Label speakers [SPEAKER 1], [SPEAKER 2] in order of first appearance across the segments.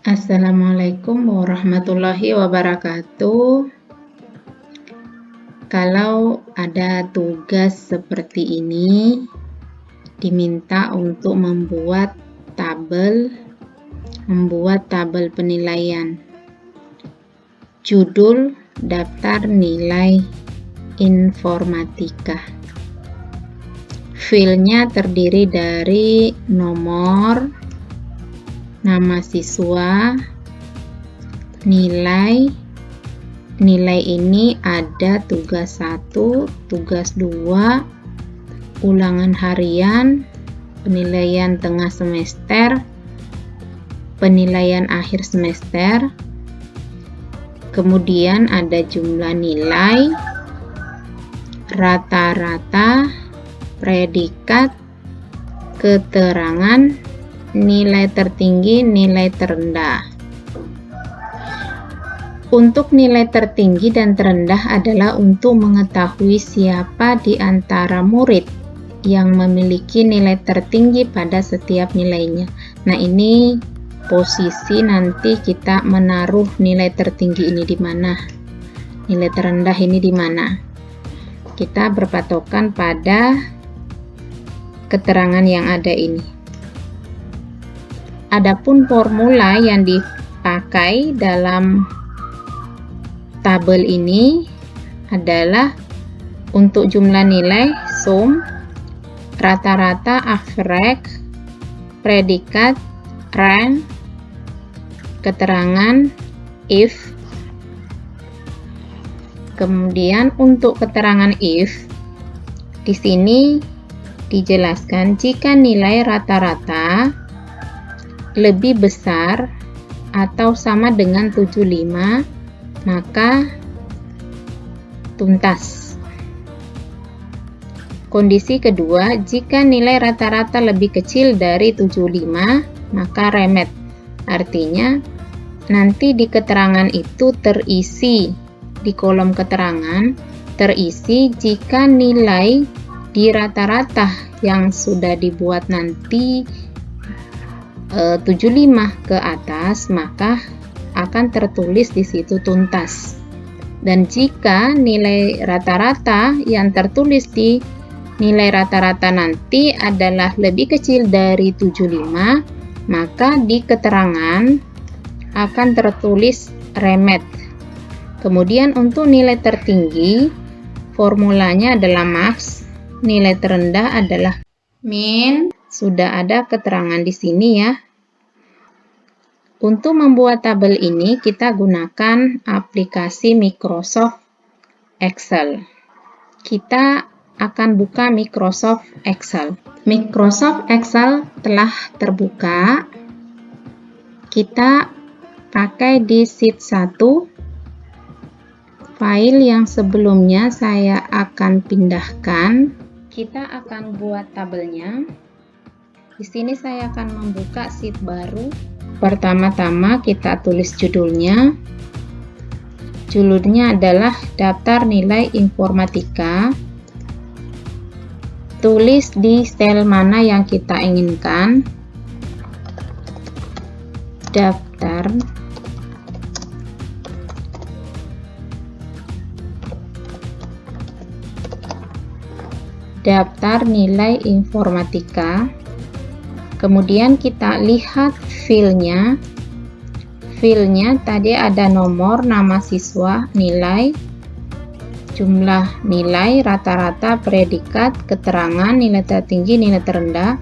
[SPEAKER 1] Assalamualaikum warahmatullahi wabarakatuh. Kalau ada tugas seperti ini, diminta untuk membuat tabel penilaian. Judul daftar nilai informatika. Filenya terdiri dari nomor, nama siswa, nilai. Nilai ini ada tugas 1, tugas 2, ulangan harian, penilaian tengah semester, penilaian akhir semester. Kemudian ada jumlah nilai, rata-rata, predikat, keterangan, nilai tertinggi, nilai terendah. Untuk nilai tertinggi dan terendah adalah untuk mengetahui siapa di antara murid yang memiliki nilai tertinggi pada setiap nilainya. Nah, ini posisi nanti kita menaruh nilai tertinggi ini di mana, nilai terendah ini di mana. Kita berpatokan pada keterangan yang ada ini. Adapun formula yang dipakai dalam tabel ini adalah untuk jumlah nilai sum, rata-rata, average, predikat, rank, keterangan, if. Kemudian untuk keterangan if, di sini dijelaskan jika nilai rata-rata lebih besar atau sama dengan 75, maka tuntas. Kondisi kedua, jika nilai rata-rata lebih kecil dari 75, maka remet. Artinya, nanti di keterangan itu terisi, di kolom keterangan, terisi jika nilai di rata-rata yang sudah dibuat nanti 75 ke atas, maka akan tertulis di situ tuntas. Dan jika nilai rata-rata yang tertulis di nilai rata-rata nanti adalah lebih kecil dari 75, maka di keterangan akan tertulis remet. Kemudian untuk nilai tertinggi, formulanya adalah max, nilai terendah adalah min. Sudah ada keterangan di sini ya. Untuk membuat tabel ini kita gunakan aplikasi Microsoft Excel. Kita akan buka Microsoft Excel. Microsoft Excel telah terbuka. Kita pakai di sheet 1. File yang sebelumnya saya akan pindahkan. Kita akan buat tabelnya. Di sini saya akan membuka sheet baru. Pertama-tama kita tulis judulnya. Judulnya adalah daftar nilai informatika. Tulis di sel mana yang kita inginkan. Daftar nilai informatika. Kemudian kita lihat filenya. Filenya tadi ada nomor, nama siswa, nilai, jumlah nilai, rata-rata, predikat, keterangan, nilai tertinggi, nilai terendah.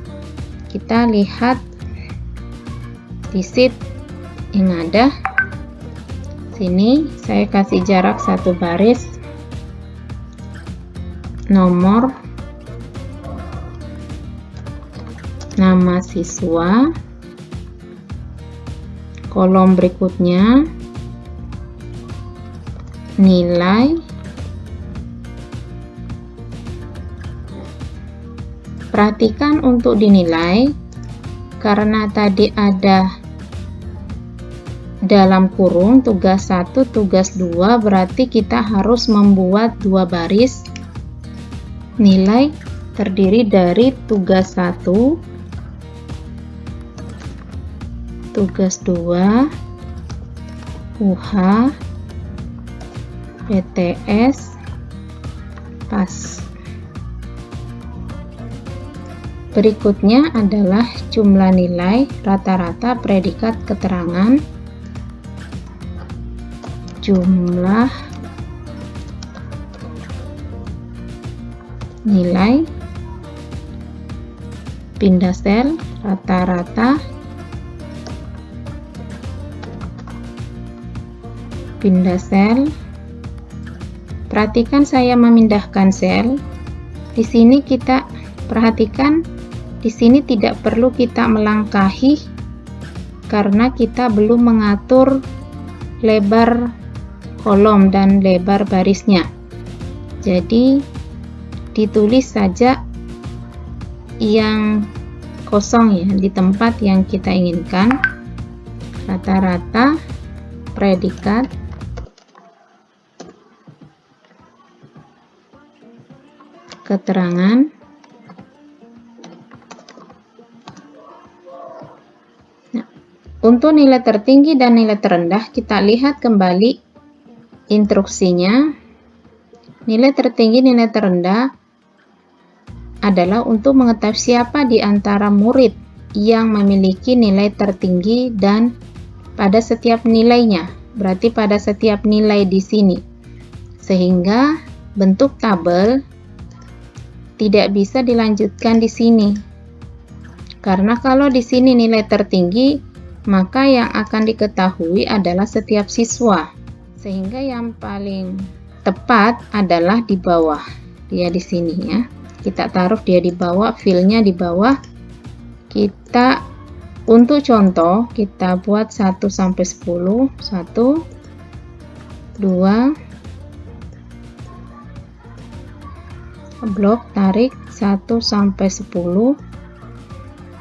[SPEAKER 1] Kita lihat di sheet yang ada. Sini saya kasih jarak 1 baris. Nomor, nama siswa, kolom berikutnya nilai. Perhatikan untuk dinilai, karena tadi ada dalam kurung tugas 1, tugas 2, berarti kita harus membuat 2 baris. Nilai terdiri dari tugas 1, tugas 2, UH, PTS, PAS. Berikutnya adalah jumlah nilai rata-rata predikat keterangan, jumlah nilai pindah sel rata-rata pindah sel. Perhatikan saya memindahkan sel. Di sini kita perhatikan, di sini tidak perlu kita melangkahi karena kita belum mengatur lebar kolom dan lebar barisnya. Jadi ditulis saja yang kosong ya, di tempat yang kita inginkan. Rata-rata predikat keterangan. Nah, untuk nilai tertinggi dan nilai terendah kita lihat kembali instruksinya. Nilai tertinggi, nilai terendah adalah untuk mengetahui siapa di antara murid yang memiliki nilai tertinggi dan pada setiap nilainya. Berarti pada setiap nilai di sini. Sehingga bentuk tabel tidak bisa dilanjutkan di sini. Karena kalau di sini nilai tertinggi, maka yang akan diketahui adalah setiap siswa. Sehingga yang paling tepat adalah di bawah. Dia di sini ya. Kita taruh dia di bawah, filenya di bawah. Kita untuk contoh kita buat 1 sampai 10. 1 2 blok tarik 1 sampai 10.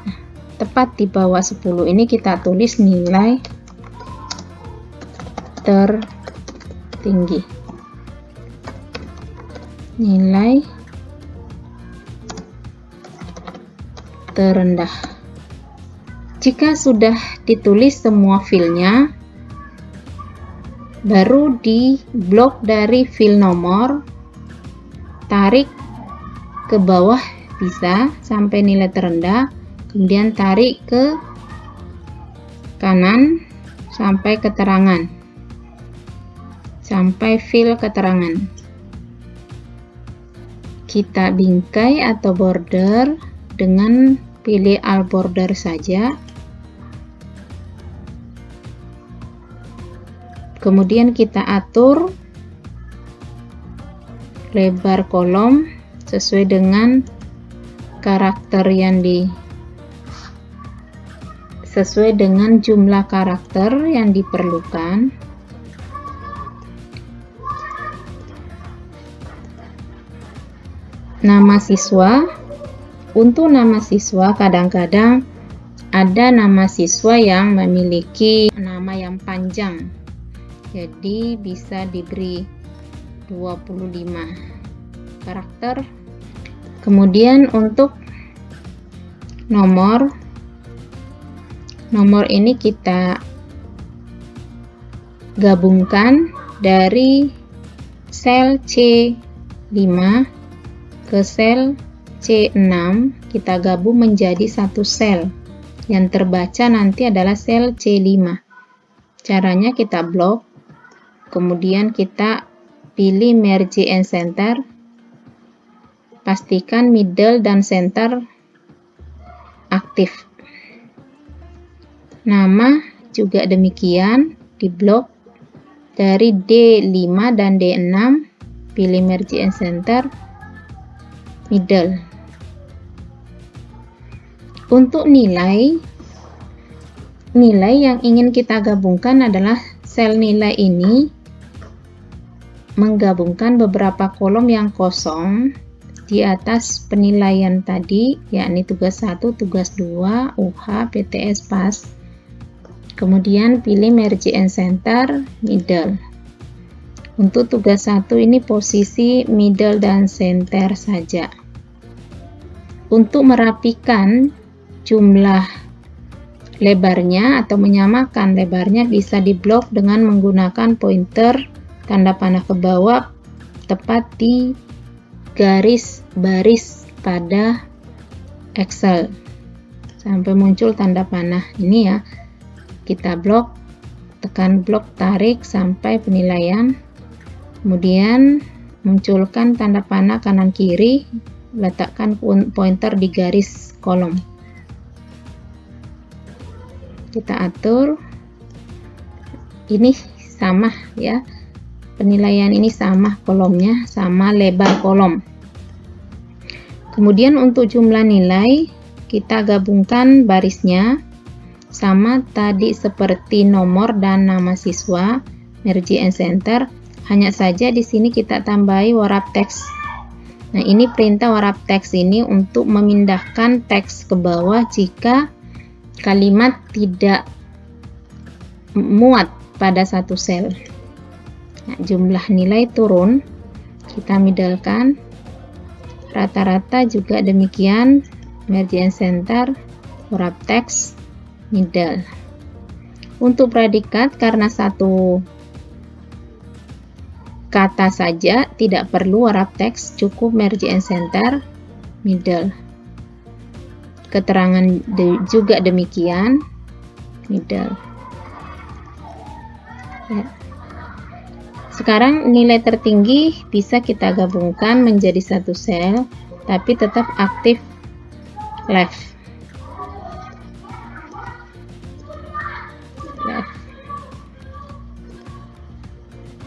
[SPEAKER 1] Nah, tepat di bawah 10 ini kita tulis nilai tertinggi, nilai terendah. Jika sudah ditulis semua filenya, baru di blok dari fil nomor, tarik ke bawah bisa sampai nilai terendah, kemudian tarik ke kanan sampai keterangan, sampai fil keterangan. Kita bingkai atau border dengan pilih all border saja. Kemudian kita atur lebar kolom sesuai dengan karakter yang sesuai dengan jumlah karakter yang diperlukan. Nama siswa. Untuk nama siswa kadang-kadang ada nama siswa yang memiliki nama yang panjang. Jadi bisa diberi 25 karakter. Kemudian untuk nomor ini kita gabungkan dari sel C5 ke sel C6, kita gabung menjadi satu sel. Yang terbaca nanti adalah sel C5. Caranya kita blok, kemudian kita pilih merge and center. Pastikan middle dan center aktif. Nama juga demikian, di blok dari D5 dan D6, pilih merge and center, middle. Untuk nilai yang ingin kita gabungkan adalah sel nilai ini menggabungkan beberapa kolom yang kosong di atas penilaian tadi, yakni tugas 1, tugas 2, UH, PTS, PAS. Kemudian pilih merge and center, middle. Untuk tugas 1 ini posisi middle dan center saja. Untuk merapikan jumlah lebarnya atau menyamakan lebarnya bisa diblok dengan menggunakan pointer tanda panah ke bawah tepat di garis baris pada Excel sampai muncul tanda panah ini ya. Kita blok, tekan blok, tarik sampai penilaian, kemudian munculkan tanda panah kanan kiri, letakkan pointer di garis kolom. Kita atur ini sama ya, penilaian ini sama kolomnya, sama lebar kolom. Kemudian untuk jumlah nilai kita gabungkan barisnya sama tadi seperti nomor dan nama siswa, merge and center, hanya saja di sini kita tambahi warap teks. Nah, ini perintah warap teks ini untuk memindahkan teks ke bawah jika kalimat tidak muat pada satu sel. Nah, jumlah nilai turun, kita middlekan. Rata-rata juga demikian, merge and center, warap teks, middle. Untuk predikat karena satu kata saja tidak perlu warap teks, cukup merge and center, middle. Keterangan juga demikian, middle ya. Sekarang nilai tertinggi bisa kita gabungkan menjadi satu sel tapi tetap aktif left.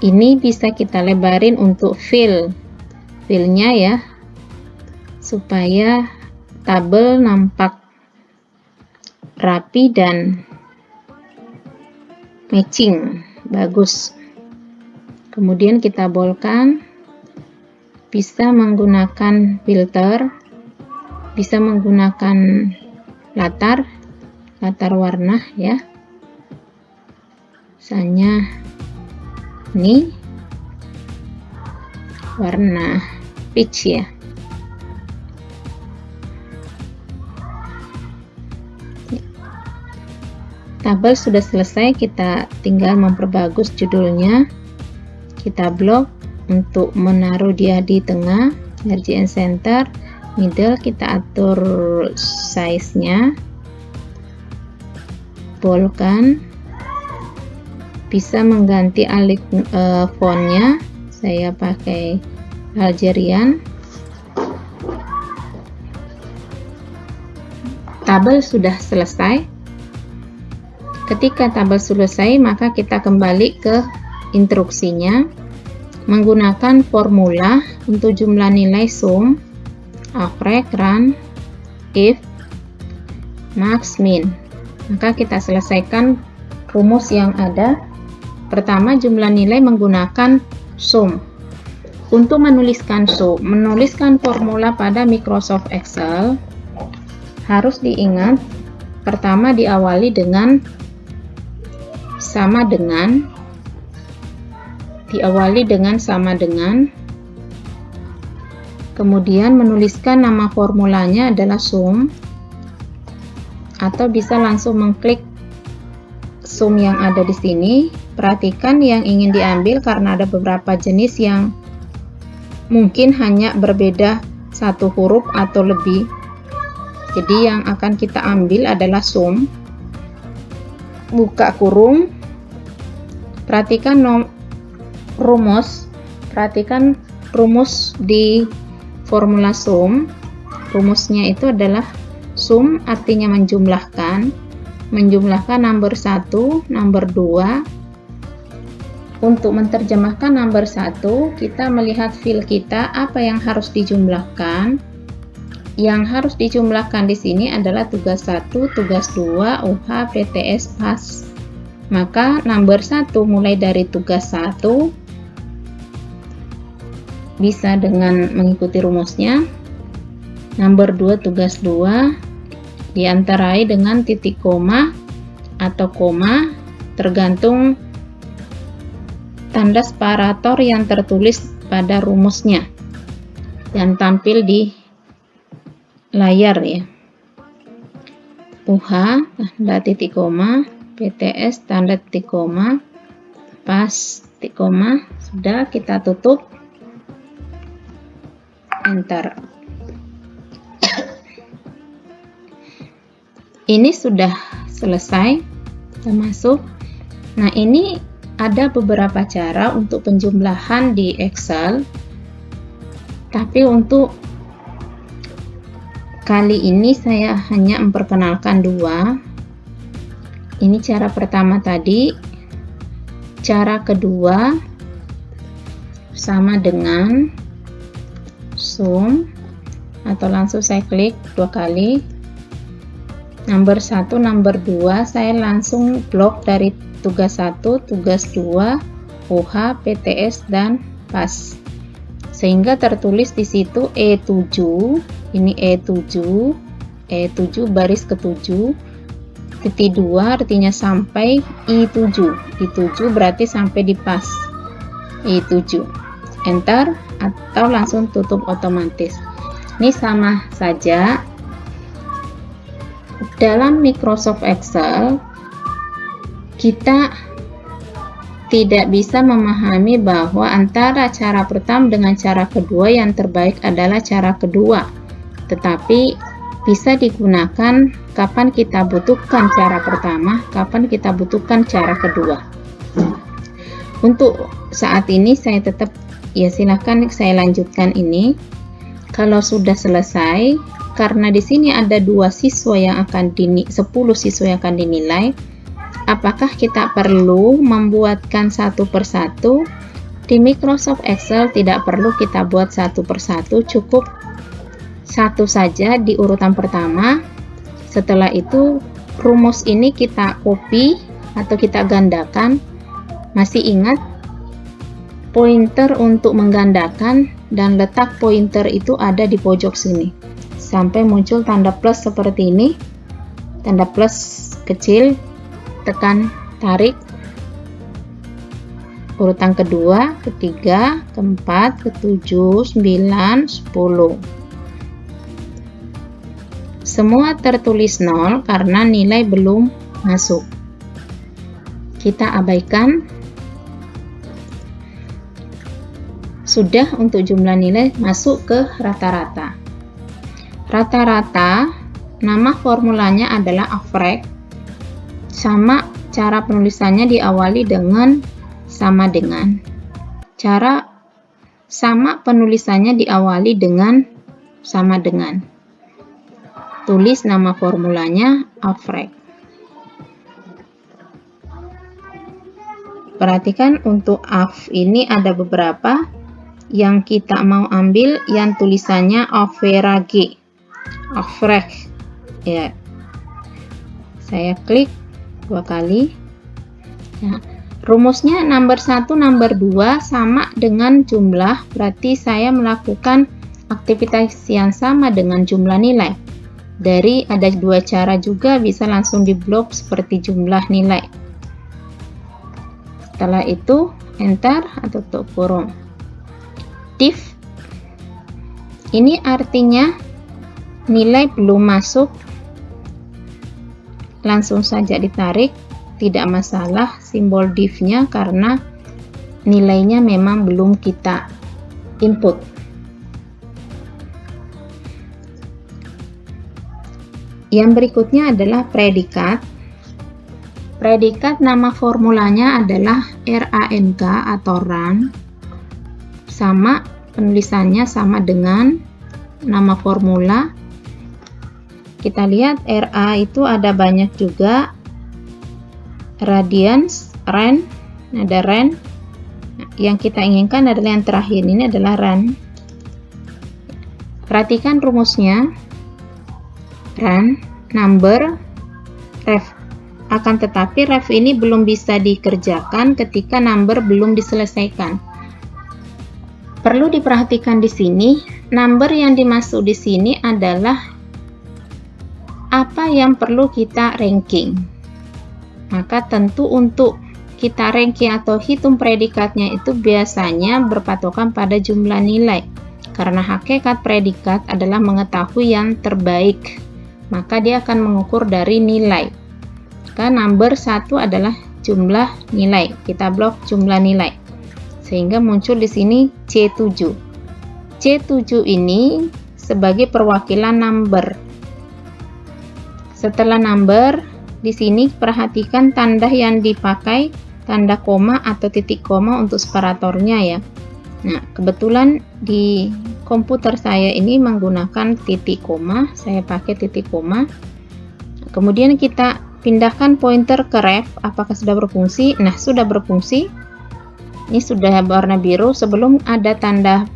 [SPEAKER 1] Ini bisa kita lebarin untuk fill-nya ya, supaya tabel nampak rapi dan matching bagus. Kemudian kita boldkan, bisa menggunakan filter, bisa menggunakan latar warna ya, misalnya ini warna peach ya. Tabel sudah selesai, kita tinggal memperbagus judulnya. Kita blok untuk menaruh dia di tengah, merge and center, middle, kita atur size-nya, boldkan, bisa mengganti fontnya, saya pakai Algerian. Tabel sudah selesai. Ketika tabel selesai, maka kita kembali ke instruksinya menggunakan formula untuk jumlah nilai sum, average, run, if, max, min. Maka kita selesaikan rumus yang ada. Pertama, jumlah nilai menggunakan sum. Untuk menuliskan sum, menuliskan formula pada Microsoft Excel harus diingat, pertama diawali dengan sama dengan, kemudian menuliskan nama formulanya adalah sum, atau bisa langsung mengklik sum yang ada di sini. Perhatikan yang ingin diambil karena ada beberapa jenis yang mungkin hanya berbeda satu huruf atau lebih. Jadi yang akan kita ambil adalah sum, buka kurung, perhatikan rumus di formula sum. Rumusnya itu adalah sum artinya menjumlahkan number 1, number 2. Untuk menerjemahkan number 1, kita melihat file kita apa yang harus dijumlahkan. Yang harus dijumlahkan di sini adalah tugas 1, tugas 2, UH, PTS, PAS. Maka number 1 mulai dari tugas 1 bisa dengan mengikuti rumusnya. Number 2 tugas 2 diantarai dengan titik koma atau koma tergantung tanda separator yang tertulis pada rumusnya yang tampil di layar ya. UH tanda titik koma, PTS tanda titik koma, PAS titik koma. Sudah, kita tutup, enter. Ini sudah selesai, kita masuk. Nah, ini ada beberapa cara untuk penjumlahan di Excel, tapi untuk kali ini saya hanya memperkenalkan dua. Ini cara pertama tadi. Cara kedua sama dengan sum, atau langsung saya klik 2 kali. Nomor 1, nomor 2 saya langsung blok dari tugas 1, tugas 2, UH, PTS, dan PAS. Sehingga tertulis di situ E7. Ini E7 baris ke-7, titik 2 artinya sampai I7. I7 berarti sampai di PAS. I7. Enter atau langsung tutup otomatis. Ini sama saja. Dalam Microsoft Excel, kita tidak bisa memahami bahwa antara cara pertama dengan cara kedua yang terbaik adalah cara kedua. Tetapi bisa digunakan kapan kita butuhkan cara pertama, kapan kita butuhkan cara kedua. Untuk saat ini saya tetap, ya silahkan saya lanjutkan ini. Kalau sudah selesai, karena di sini ada 2 siswa yang akan 10 siswa yang akan dinilai, apakah kita perlu membuatkan satu persatu? Di Microsoft Excel tidak perlu kita buat satu persatu, cukup satu saja di urutan pertama. Setelah itu rumus ini kita copy atau kita gandakan. Masih ingat pointer untuk menggandakan, dan letak pointer itu ada di pojok sini sampai muncul tanda plus seperti ini. Tanda plus kecil, tekan tarik urutan kedua, ketiga, keempat, ketujuh, 9, 10. Semua tertulis 0 karena nilai belum masuk. Kita abaikan. Sudah, untuk jumlah nilai masuk ke rata-rata. Rata-rata, nama formulanya adalah average. Sama cara penulisannya diawali dengan sama dengan. Cara sama penulisannya diawali dengan sama dengan. Tulis nama formulanya average. Perhatikan untuk AF ini ada beberapa yang kita mau ambil yang tulisannya average. Average. Ya. Saya klik 2 kali. Ya. Rumusnya nomor 1, nomor 2 sama dengan jumlah, berarti saya melakukan aktivitas yang sama dengan jumlah nilai. Dari ada 2 cara juga, bisa langsung diblok seperti jumlah nilai. Setelah itu enter atau tutup kurung. Div ini artinya nilai belum masuk, langsung saja ditarik, tidak masalah simbol div-nya karena nilainya memang belum kita input. Yang berikutnya adalah predikat. Predikat nama formulanya adalah RANK atau run. Sama penulisannya sama dengan nama formula. Kita lihat RA itu ada banyak juga. Radians, ren, ada ren. Yang kita inginkan adalah yang terakhir, ini adalah run. Perhatikan rumusnya. Run, number, ref. Akan tetapi ref ini belum bisa dikerjakan ketika number belum diselesaikan. Perlu diperhatikan di sini, number yang dimasuk di sini adalah apa yang perlu kita ranking. Maka tentu untuk kita ranking atau hitung predikatnya itu biasanya berpatokan pada jumlah nilai. Karena hakikat predikat adalah mengetahui yang terbaik. maka dia akan mengukur dari nilai. Kan number 1 adalah jumlah nilai. Kita blok jumlah nilai. Sehingga muncul di sini C7. C7 ini sebagai perwakilan number. Setelah number, di sini perhatikan tanda yang dipakai, tanda koma atau titik koma untuk separatornya ya. Nah, kebetulan di komputer saya ini menggunakan titik koma, saya pakai titik koma. Kemudian kita pindahkan pointer ke ref, apakah sudah berfungsi? Nah, sudah berfungsi. Ini sudah warna biru. Sebelum ada tanda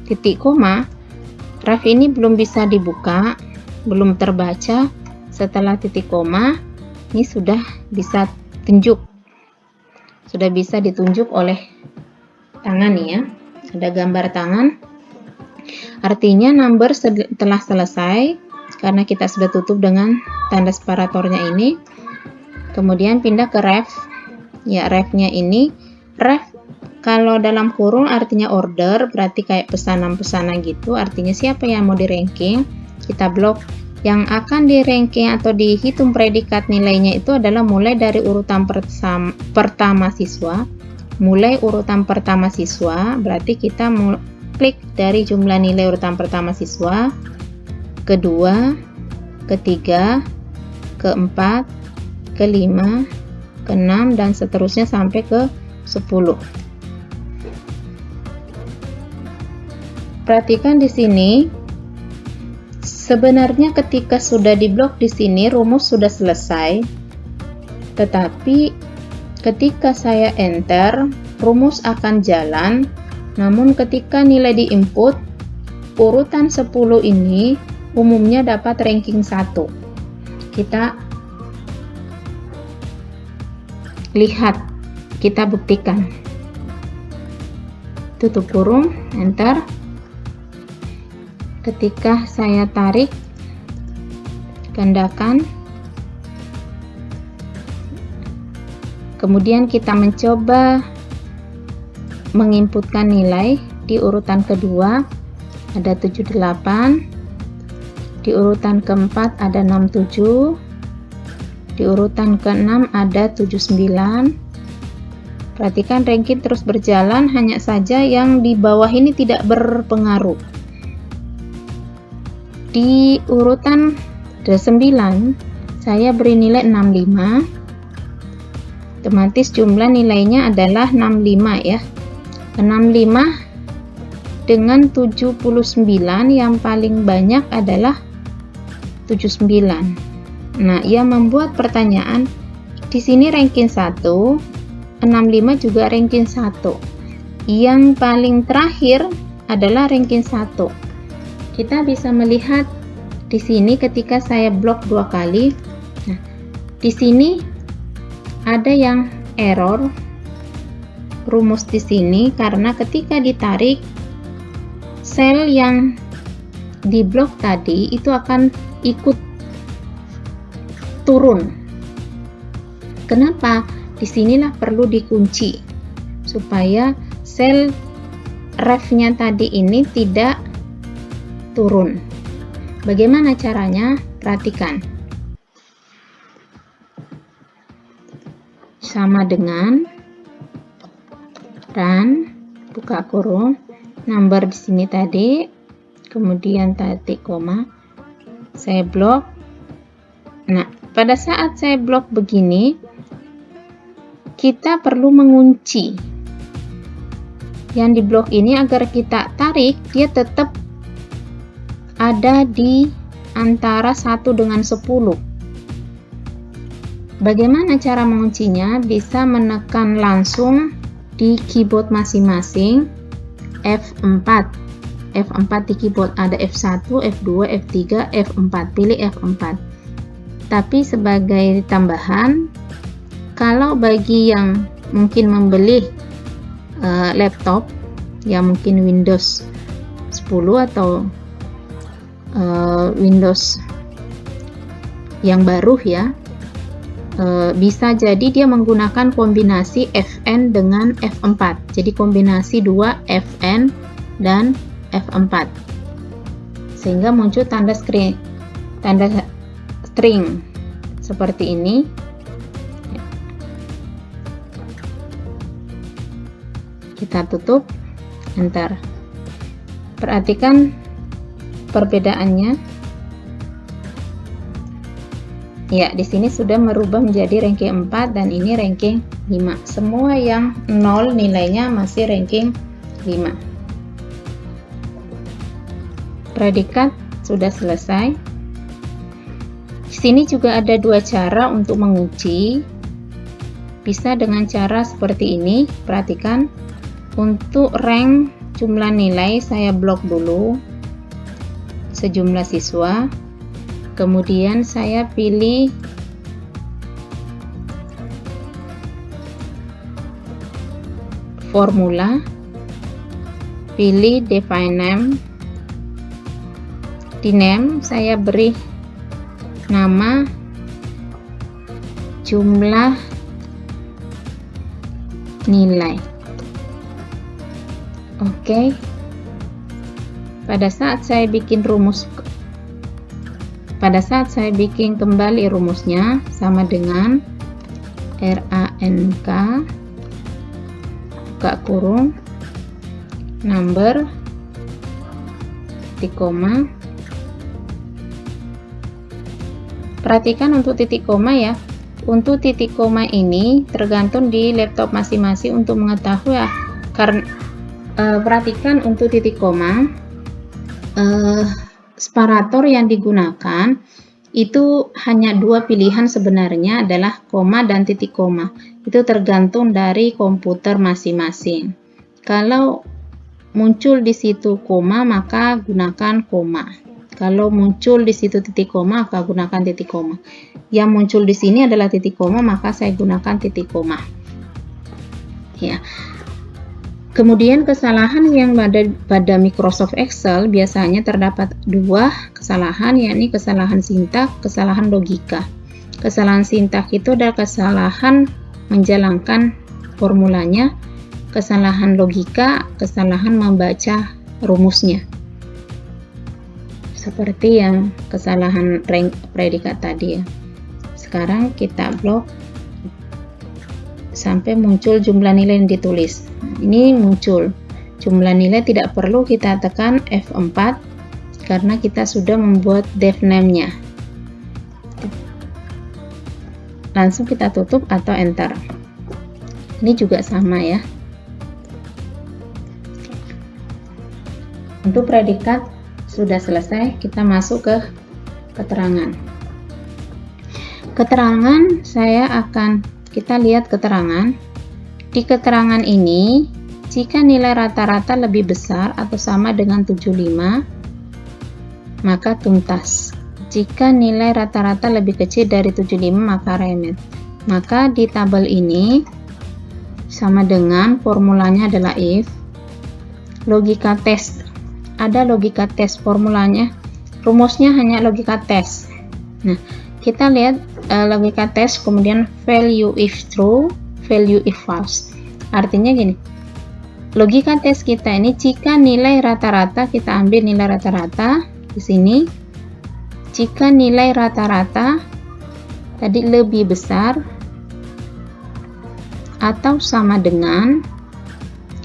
[SPEAKER 1] titik koma, ref ini belum bisa dibuka, belum terbaca. Setelah titik koma, ini sudah bisa tunjuk. Sudah bisa ditunjuk oleh tangan nih ya. Ada gambar tangan. Artinya number telah selesai karena kita sudah tutup dengan tanda separatornya ini. Kemudian pindah ke ref. Ya, refnya ini ref kalau dalam kurung artinya order, berarti kayak pesanan-pesanan gitu. Artinya siapa yang mau di ranking, kita blok. Yang akan di ranking atau dihitung predikat nilainya itu adalah mulai dari urutan pertama siswa. Mulai urutan pertama siswa, berarti kita mau klik dari jumlah nilai urutan pertama siswa, kedua, ketiga, keempat, kelima, keenam, dan seterusnya sampai ke 10. Perhatikan di sini, sebenarnya ketika sudah diblok di sini rumus sudah selesai, tetapi ketika saya enter, rumus akan jalan. Namun ketika nilai di input, urutan 10 ini umumnya dapat ranking 1. Kita lihat, kita buktikan. Tutup kurung, enter. Ketika saya tarik, gandakan, kemudian kita mencoba menginputkan nilai di urutan kedua ada 78, di urutan keempat ada 67, di urutan keenam ada 79. Perhatikan ranking terus berjalan, hanya saja yang di bawah ini tidak berpengaruh. Di urutan 9 saya beri nilai 65, otomatis jumlah nilainya adalah 65 ya. 65 dengan 79 yang paling banyak adalah 79. Nah, ia membuat pertanyaan di sini ranking 1, 65 juga ranking 1. Yang paling terakhir adalah ranking 1. Kita bisa melihat di sini ketika saya blok 2 kali. Nah, di sini ada yang error rumus di sini karena ketika ditarik sel yang di blok tadi itu akan ikut turun. Kenapa? Disinilah perlu dikunci supaya sel refnya tadi ini tidak turun. Bagaimana caranya? Perhatikan. Sama dengan run, buka kurung, number di sini tadi, kemudian titik koma, saya blok. Nah, pada saat saya blok begini, kita perlu mengunci yang di blok ini agar kita tarik, dia tetap ada di antara 1 dengan 10. Bagaimana cara menguncinya? Bisa menekan langsung di keyboard masing-masing F4. F4 di keyboard ada F1, F2, F3, F4. Pilih F4. Tapi sebagai tambahan, kalau bagi yang mungkin membeli laptop yang mungkin Windows 10 atau Windows yang baru ya, bisa jadi dia menggunakan kombinasi Fn dengan F4. Jadi kombinasi 2 Fn dan F4. Sehingga muncul tanda screen, tanda string seperti ini. Kita tutup, enter. Perhatikan perbedaannya. Ya, di sini sudah merubah menjadi ranking 4 dan ini ranking 5. Semua yang 0 nilainya masih ranking 5. Predikat sudah selesai. Di sini juga ada dua cara untuk menguji. Bisa dengan cara seperti ini. Perhatikan, untuk rank jumlah nilai saya blok dulu sejumlah siswa. Kemudian saya pilih formula, pilih define name. Di name saya beri nama jumlah nilai. Oke. Pada saat saya bikin kembali rumusnya sama dengan rank buka kurung number titik koma. Perhatikan untuk titik koma ya. Untuk titik koma ini tergantung di laptop masing-masing untuk mengetahui ya. Karena perhatikan untuk titik koma, separator yang digunakan itu hanya dua pilihan sebenarnya, adalah koma dan titik koma. Itu tergantung dari komputer masing-masing. Kalau muncul di situ koma, maka gunakan koma. Kalau muncul di situ titik koma, maka gunakan titik koma. Yang muncul di sini adalah titik koma, maka saya gunakan titik koma. Ya. Kemudian kesalahan yang pada Microsoft Excel biasanya terdapat dua kesalahan, yakni kesalahan sintak, kesalahan logika. Kesalahan sintak itu adalah kesalahan menjalankan formulanya, kesalahan logika, kesalahan membaca rumusnya. Seperti yang kesalahan rank predikat tadi ya. Sekarang kita blok sampai muncul jumlah nilai yang ditulis. Ini muncul jumlah nilai, tidak perlu kita tekan F4 karena kita sudah membuat def name-nya. Langsung kita tutup atau enter. Ini juga sama ya. Untuk predikat sudah selesai, kita masuk ke keterangan. Keterangan kita lihat keterangan. Di keterangan ini, jika nilai rata-rata lebih besar atau sama dengan 75, maka tuntas. Jika nilai rata-rata lebih kecil dari 75, maka remit. Maka di tabel ini sama dengan formulanya adalah if logika tes. Ada logika tes, formulanya, rumusnya hanya logika tes. Nah, kita lihat logika tes, kemudian value if true, value if false. Artinya gini, logika tes kita ini jika nilai rata-rata, kita ambil nilai rata-rata di sini. Jika nilai rata-rata tadi lebih besar atau sama dengan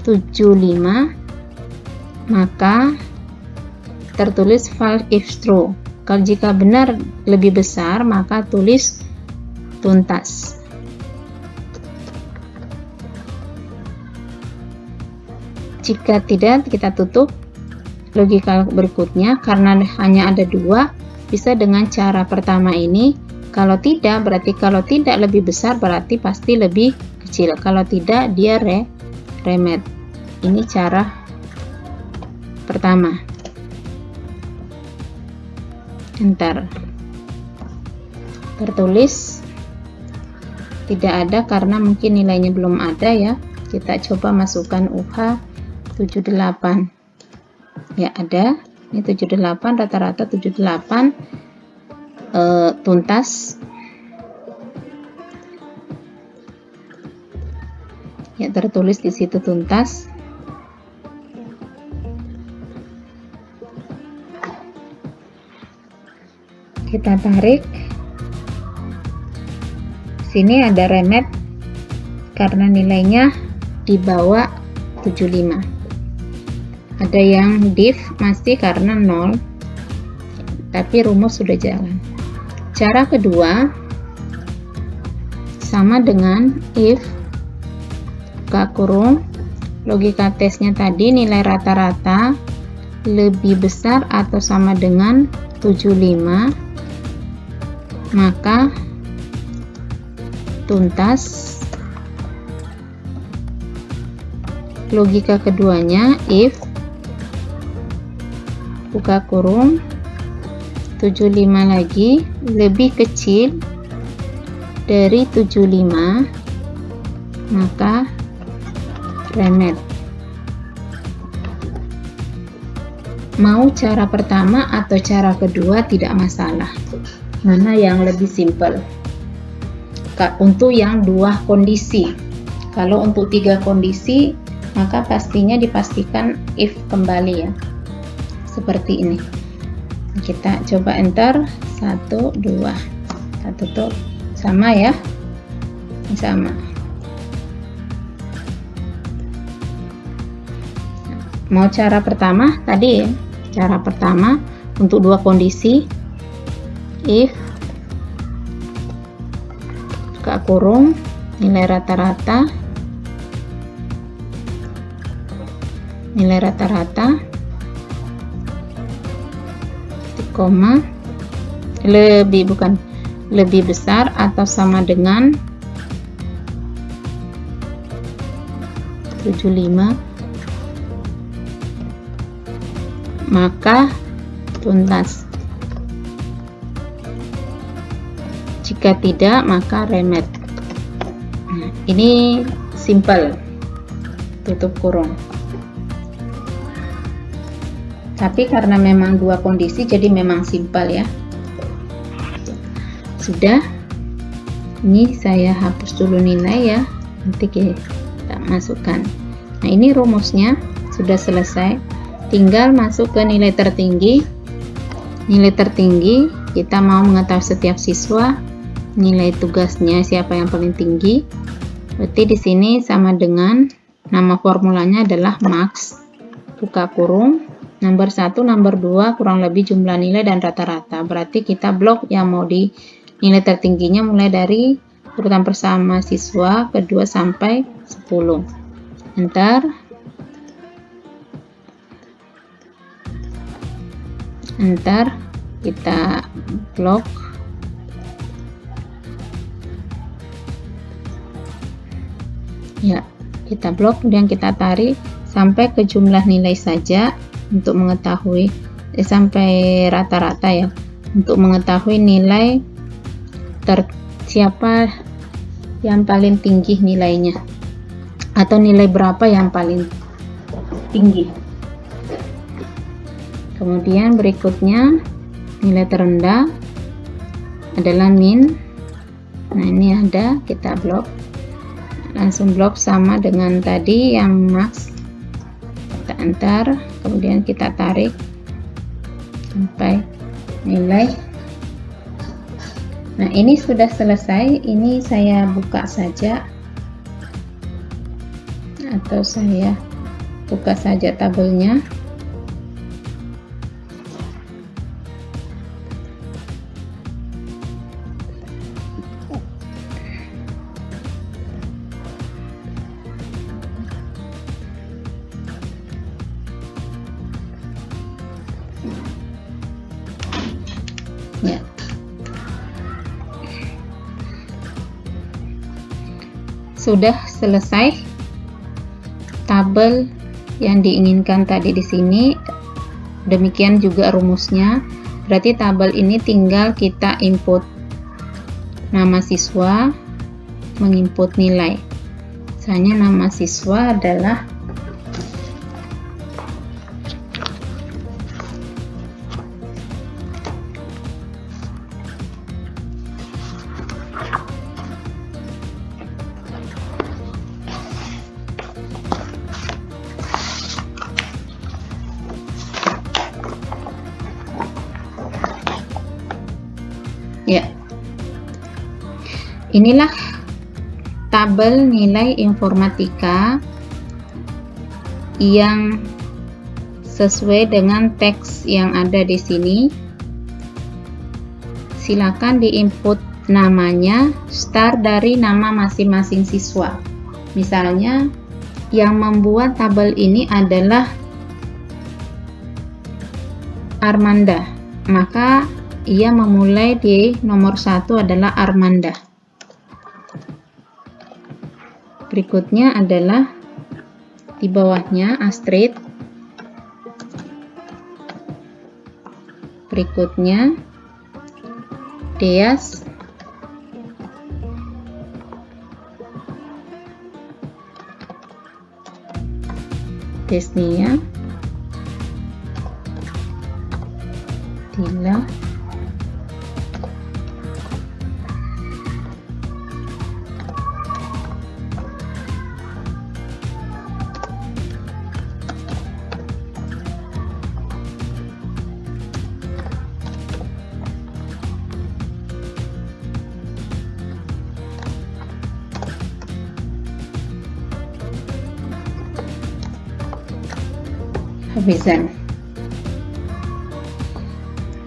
[SPEAKER 1] 75, maka tertulis false if true. Kalau jika benar lebih besar, maka tulis tuntas. Jika tidak, kita tutup. Logika berikutnya, karena hanya ada dua, bisa dengan cara pertama ini. Kalau tidak, berarti kalau tidak lebih besar, berarti pasti lebih kecil. Kalau tidak, dia remet. Ini cara pertama. Enter. Tertulis tidak ada karena mungkin nilainya belum ada ya. Kita coba masukkan UH 78. Ya, ada. Ini 78, rata-rata 78. Tuntas. Ya, tertulis di situ tuntas. Kita tarik sini ada remet karena nilainya di bawah 75. Ada yang div masih karena 0, tapi rumus sudah jalan. Cara kedua sama dengan if buka kurung, logika tesnya tadi nilai rata-rata lebih besar atau sama dengan 75, maka tuntas. Logika keduanya if buka kurung 75 lagi lebih kecil dari 75, maka remet. Mau cara pertama atau cara kedua tidak masalah, mana yang lebih simpel. Untuk yang dua kondisi, kalau untuk 3 kondisi maka pastinya dipastikan if kembali ya, seperti ini. Kita coba enter 1 2 1 tuh sama ya, sama. Mau cara pertama tadi ya, cara pertama untuk 2 kondisi if buka kurung nilai rata-rata koma lebih besar atau sama dengan 75, maka tuntas. Jika tidak, maka remet. Nah, ini simple, tutup kurung. Tapi karena memang 2 kondisi, jadi memang simple ya. Sudah. Ini saya hapus dulu nilai ya, nanti kita masukkan. Nah, ini rumusnya sudah selesai. Tinggal masuk ke nilai tertinggi. Nilai tertinggi kita mau mengetahui setiap siswa nilai tugasnya siapa yang paling tinggi. Berarti di sini sama dengan nama formulanya adalah max buka kurung nomor 1, nomor 2 kurang lebih jumlah nilai dan rata-rata. Berarti kita blok yang mau di nilai tertingginya mulai dari urutan pertama siswa, kedua sampai 10. Enter. Enter, kita blok. Ya, kita blok, kemudian kita tarik sampai ke jumlah nilai saja untuk mengetahui sampai rata-rata ya, untuk mengetahui nilai siapa yang paling tinggi nilainya atau nilai berapa yang paling tinggi. Kemudian berikutnya nilai terendah adalah min. Nah, ini ada, kita blok, langsung blok sama dengan tadi yang max. Kita enter, kemudian kita tarik sampai nilai. Nah, ini sudah selesai. Ini saya buka saja atau saya buka saja tabelnya. Ya. Sudah selesai tabel yang diinginkan tadi di sini. Demikian juga rumusnya. Berarti tabel ini tinggal kita input nama siswa, menginput nilai. Misalnya nama siswa adalah ya. Inilah tabel nilai informatika yang sesuai dengan teks yang ada di sini. Silakan diinput namanya, start dari nama masing-masing siswa. Misalnya, yang membuat tabel ini adalah Armanda, maka ia memulai di nomor 1 adalah Armanda. Berikutnya adalah di bawahnya Astrid. Berikutnya Deas. Desnia. Dila. Hafizan.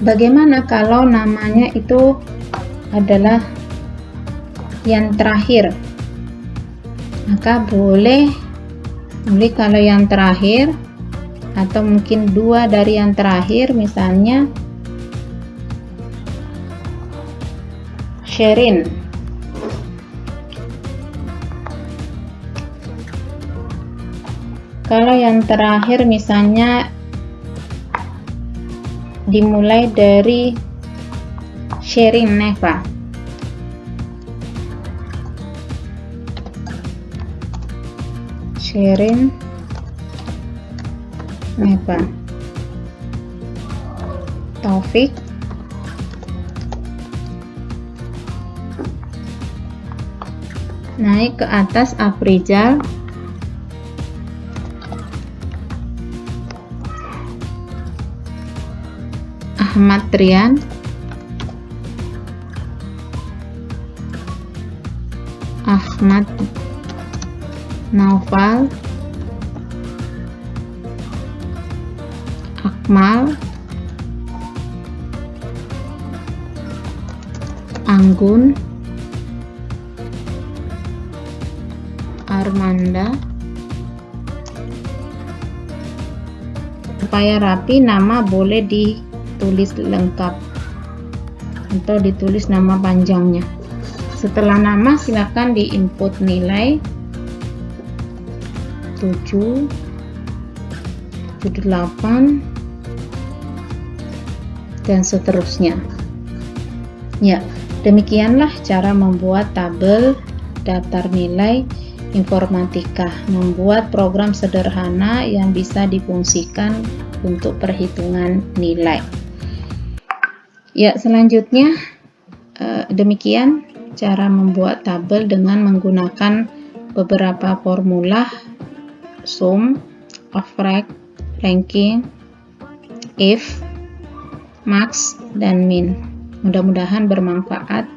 [SPEAKER 1] Bagaimana kalau namanya itu adalah yang terakhir? Maka boleh kalau yang terakhir, atau mungkin 2 dari yang terakhir, misalnya Sherin. Kalau yang terakhir misalnya dimulai dari Sherin Neva. Sherin Neva. Taufik. Naik ke atas Afrizal. Ahmad Trian. Ahmad Naufal. Akmal. Anggun. Armanda. Supaya rapi, nama boleh ditulis lengkap atau ditulis nama panjangnya. Setelah nama silakan diinput nilai 7, 78 dan seterusnya. Ya, demikianlah cara membuat tabel daftar nilai informatika, membuat program sederhana yang bisa difungsikan untuk perhitungan nilai. Ya, selanjutnya demikian cara membuat tabel dengan menggunakan beberapa formula sum, offreg, ranking, if, max, dan min. Mudah-mudahan bermanfaat.